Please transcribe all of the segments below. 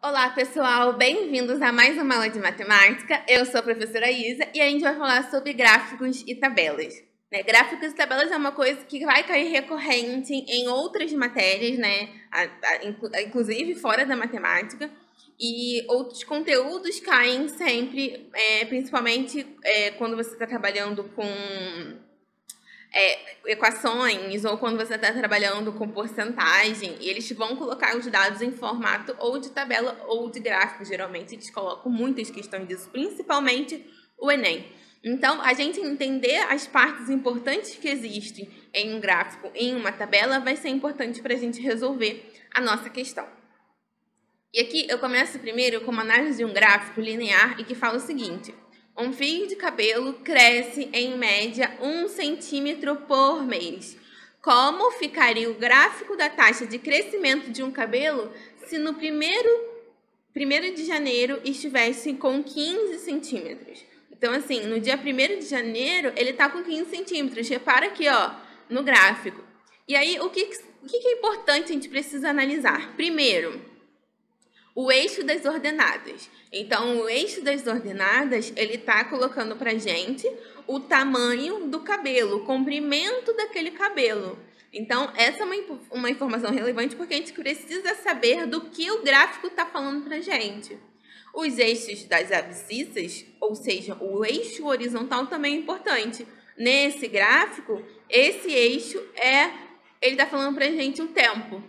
Olá, pessoal! Bem-vindos a mais uma aula de matemática. Eu sou a professora Isa e a gente vai falar sobre gráficos e tabelas. Gráficos e tabelas é uma coisa que vai cair recorrente em outras matérias, inclusive fora da matemática. E outros conteúdos caem sempre, principalmente quando você está trabalhando com equações ou quando você está trabalhando com porcentagem, e eles vão colocar os dados em formato ou de tabela ou de gráfico. Geralmente eles colocam muitas questões disso, principalmente o Enem. Então, a gente entender as partes importantes que existem em um gráfico, em uma tabela, vai ser importante para a gente resolver a nossa questão. E aqui eu começo primeiro com uma análise de um gráfico linear e que fala o seguinte: um fio de cabelo cresce em média 1 centímetro por mês. Como ficaria o gráfico da taxa de crescimento de um cabelo se no primeiro de janeiro estivesse com 15 centímetros? Então, assim, no dia 1º de janeiro, ele está com 15 centímetros. Repara aqui, ó, no gráfico. E aí, o que é importante a gente precisa analisar? Primeiro, o eixo das ordenadas. Então, o eixo das ordenadas, ele está colocando para a gente o tamanho do cabelo, o comprimento daquele cabelo. Então, essa é uma informação relevante porque a gente precisa saber do que o gráfico está falando para a gente. Os eixos das abscissas, ou seja, o eixo horizontal também é importante. Nesse gráfico, esse eixo ele está falando para a gente o tempo.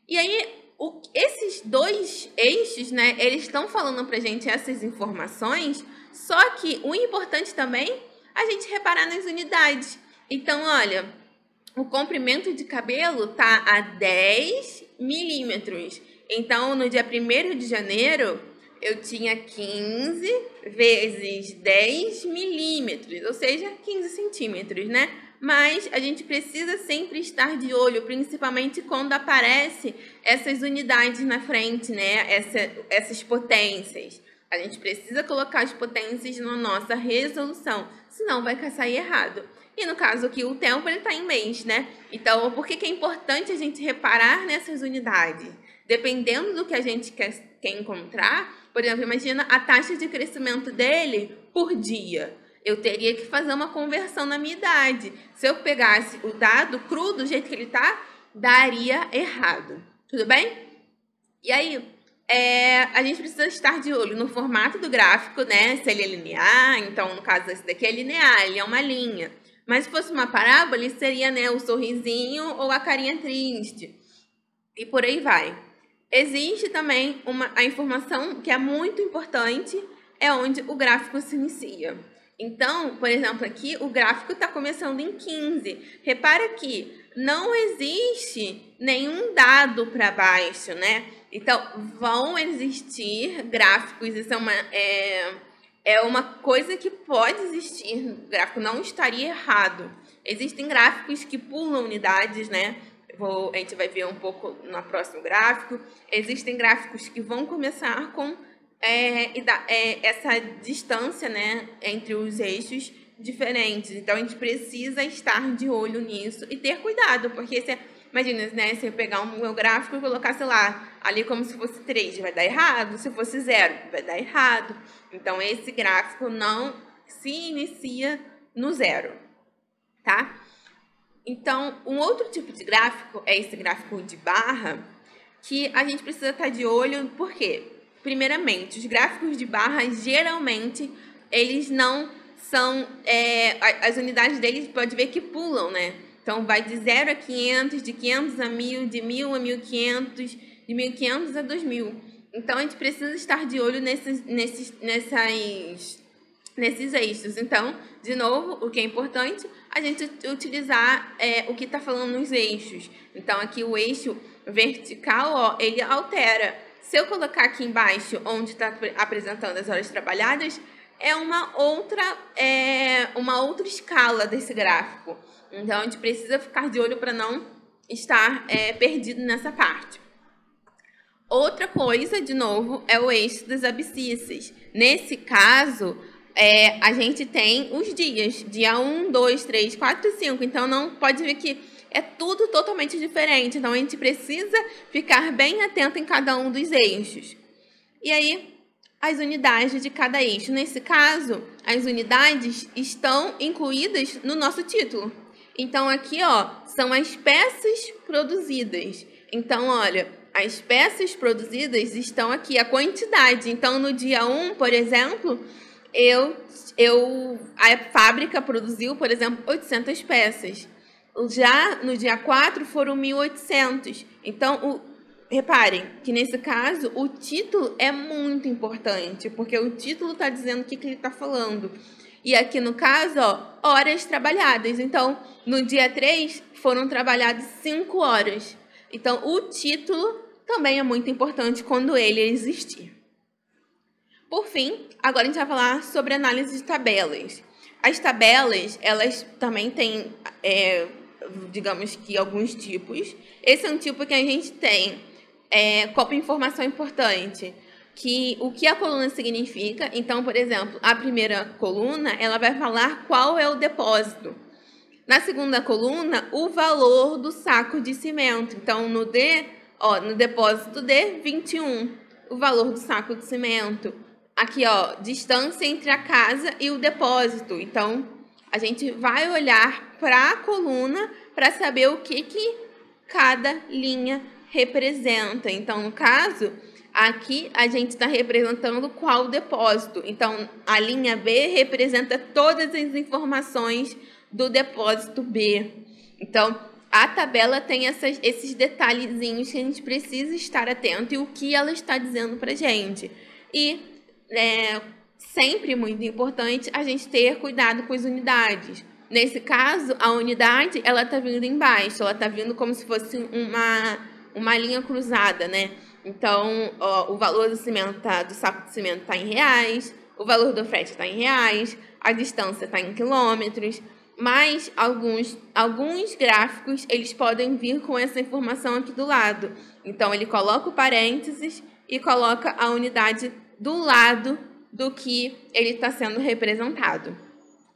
E aí, esses dois eixos, eles estão falando pra gente essas informações, só que o importante também é a gente reparar nas unidades. Então, olha, o comprimento de cabelo tá a 10 milímetros. Então, no dia 1º de janeiro, eu tinha 15 vezes 10 milímetros, ou seja, 15 centímetros, Mas a gente precisa sempre estar de olho, principalmente quando aparecem essas unidades na frente, essas potências. A gente precisa colocar as potências na nossa resolução, senão vai sair errado. E no caso aqui, o tempo está em mês, Então, por que é importante a gente reparar nessas unidades? Dependendo do que a gente quer encontrar, por exemplo, imagina a taxa de crescimento dele por dia. Eu teria que fazer uma conversão na minha idade. Se eu pegasse o dado cru do jeito que ele está, daria errado. Tudo bem? E aí, a gente precisa estar de olho no formato do gráfico, Se ele é linear, então no caso esse daqui é linear, ele é uma linha. Mas se fosse uma parábola, ele seria o sorrisinho ou a carinha triste. E por aí vai. Existe também a informação que é muito importante, é onde o gráfico se inicia. Então, por exemplo, aqui o gráfico está começando em 15. Repara que não existe nenhum dado para baixo, Então, vão existir gráficos, isso é uma coisa que pode existir, o gráfico não estaria errado. Existem gráficos que pulam unidades, A gente vai ver um pouco no próximo gráfico. Existem gráficos que vão começar com essa distância, entre os eixos diferentes. Então, a gente precisa estar de olho nisso e ter cuidado, porque imagina, se eu pegar o meu gráfico e colocar, sei lá, ali como se fosse 3, vai dar errado. Se fosse 0, vai dar errado. Então, esse gráfico não se inicia no 0, tá? Então, um outro tipo de gráfico é esse gráfico de barra, que a gente precisa estar de olho, por quê? Primeiramente, os gráficos de barra, geralmente, eles não são... as unidades deles, pode ver que pulam, Então, vai de 0 a 500, de 500 a 1.000, de 1.000 a 1.500, de 1.500 a 2.000. Então, a gente precisa estar de olho nesses eixos. Então, de novo, o que é importante, a gente utilizar o que está falando nos eixos. Então, aqui o eixo vertical, ele altera. Se eu colocar aqui embaixo, onde está apresentando as horas trabalhadas, é uma outra escala desse gráfico. Então, a gente precisa ficar de olho para não estar perdido nessa parte. Outra coisa, de novo, é o eixo das abscissas. Nesse caso, a gente tem os dias, dia 1, 2, 3, 4 e 5. Então, não pode ver que é tudo totalmente diferente. Então, a gente precisa ficar bem atento em cada um dos eixos. E aí, as unidades de cada eixo. Nesse caso, as unidades estão incluídas no nosso título. Então, aqui, ó, são as peças produzidas. Então, olha, as peças produzidas estão aqui, a quantidade. Então, no dia 1, por exemplo, a fábrica produziu, por exemplo, 800 peças. Já no dia 4 foram 1.800. Então, reparem que nesse caso o título é muito importante, porque o título está dizendo o que ele está falando. E aqui no caso, ó, horas trabalhadas. Então, no dia 3 foram trabalhadas 5 horas. Então, o título também é muito importante quando ele existir. Por fim, agora a gente vai falar sobre análise de tabelas. As tabelas, elas também têm, digamos que alguns tipos. Esse é um tipo que a gente tem como informação importante, o que a coluna significa. Então, por exemplo, a primeira coluna, ela vai falar qual é o depósito. Na segunda coluna, o valor do saco de cimento. Então, no depósito D, 21, o valor do saco de cimento. Aqui, ó, distância entre a casa e o depósito. Então, a gente vai olhar para a coluna para saber o que cada linha representa. Então, no caso, aqui a gente está representando qual depósito. Então, a linha B representa todas as informações do depósito B. Então, a tabela tem esses detalhezinhos que a gente precisa estar atento e o que ela está dizendo para a gente. E sempre muito importante a gente ter cuidado com as unidades. Nesse caso, a unidade, ela está vindo embaixo, ela está vindo como se fosse uma linha cruzada, né? Então, ó, o valor do saco de cimento está em reais, o valor do frete está em reais, a distância está em quilômetros, mas alguns gráficos, eles podem vir com essa informação aqui do lado. Então, ele coloca o parênteses e coloca a unidade do lado do que ele está sendo representado.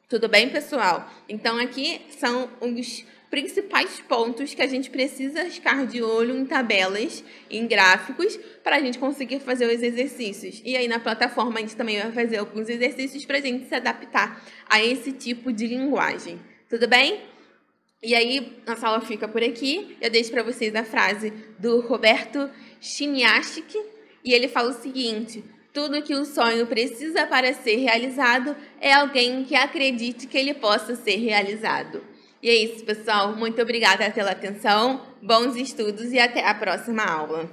Tudo bem, pessoal? Então, aqui são os principais pontos que a gente precisa ficar de olho em tabelas, em gráficos, para a gente conseguir fazer os exercícios. E aí, na plataforma, a gente também vai fazer alguns exercícios para a gente se adaptar a esse tipo de linguagem. Tudo bem? E aí, nossa aula fica por aqui. Eu deixo para vocês a frase do Roberto Chiniachik, e ele fala o seguinte: tudo que o sonho precisa para ser realizado é alguém que acredite que ele possa ser realizado. E é isso, pessoal. Muito obrigada pela atenção, bons estudos e até a próxima aula.